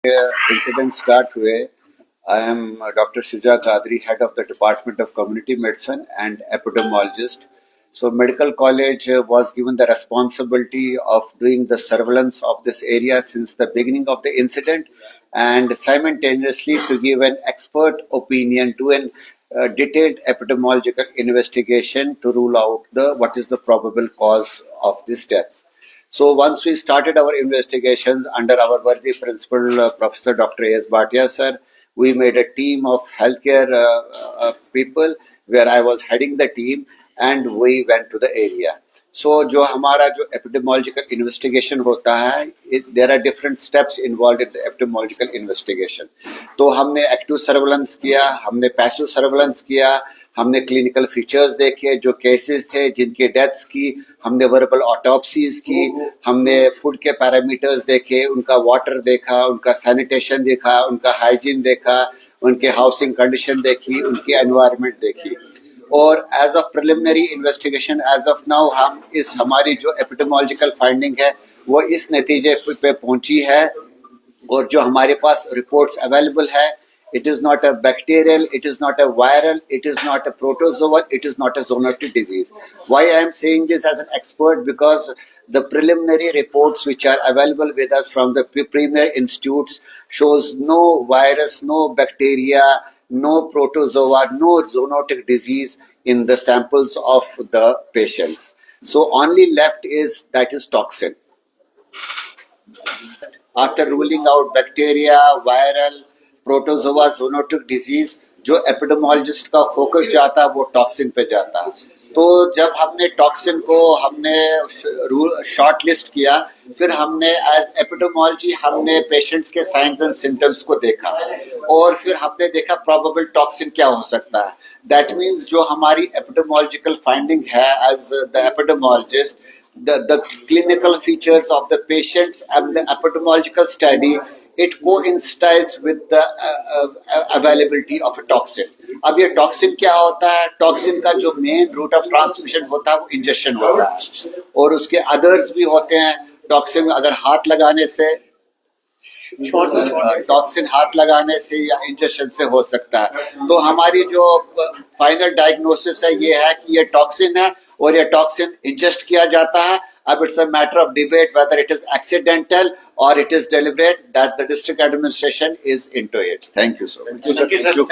Incident start हुए. I am Dr. Shuja Qadri, head of the Department of Community Medicine and epidemiologist. So, Medical College was given the responsibility of doing the surveillance of this area since the beginning of the incident, and simultaneously to give an expert opinion to an detailed epidemiological investigation to rule out what is the probable cause of this death. So once we started our investigations under our worthy principal, Professor Dr. A.S. Bhatia sir, we made a team of healthcare people where I was heading the team, and we went to the area. So जो हमारा जो epidemiological investigation होता है, there are different steps involved in the epidemiological investigation. तो हमने active surveillance किया, हमने passive surveillance किया, हमने क्लिनिकल फीचर्स देखे, जो केसेस थे जिनके डेथ्स की, हमने वर्बल ऑटोप्सीज की, हमने फूड के पैरामीटर्स देखे, उनका वाटर देखा, उनका सैनिटेशन देखा, उनका हाइजीन देखा, उनके हाउसिंग कंडीशन देखी, उनकी एनवायरनमेंट देखी. और as of preliminary investigation as of now हम हमारी जो एपिडेमियोलॉजिकल फाइंडिंग है वो इस नतीजे पे पहुंची है, और जो हमारे पास रिपोर्ट्स अवेलेबल है, it is not a bacterial, it is not a viral, it is not a protozoal, it is not a zoonotic disease. Why I am saying this as an expert? Because the preliminary reports which are available with us from the premier institutes shows no virus, no bacteria, no protozoa, no zoonotic disease in the samples of the patients. So only left is that is toxin. After ruling out bacteria, viral, protozoa, zoonotic disease, जो epidemiologist का focus जाता है वो toxin पे जाता है. तो जब हमने टॉक्सिन को शॉर्ट लिस्ट किया, फिर हमने एज एपिडेमियोलॉजी हमने पेशेंट्स के साइंस एंड सिम्टम्स को देखा, और फिर हमने देखा प्रोबेबल टॉक्सिन क्या हो सकता है. दैट मीन्स जो हमारी एपिडेमियोलॉजिकल फाइंडिंग है as the epidemiologist, the clinical features of the patients and the epidemiological study, it coincides with the availability of a toxin. अब ये टॉक्सिन क्या होता है? टॉक्सिन का जो मेन रूट ऑफ ट्रांसमिशन होता है वो इंजेक्शन होता है, और उसके अदर्स भी होते हैं. टॉक्सिन अगर हाथ लगाने से, टॉक्सिन हाथ लगाने से या इंजेक्शन से हो सकता है. तो हमारी जो फाइनल डायग्नोसिस है ये है कि ये टॉक्सिन है, और ये टॉक्सिन इंजेस्ट किया जाता है. अब it's a matter of debate whether it is accidental और it is deliberate, that the district administration is into it. Thank you so much.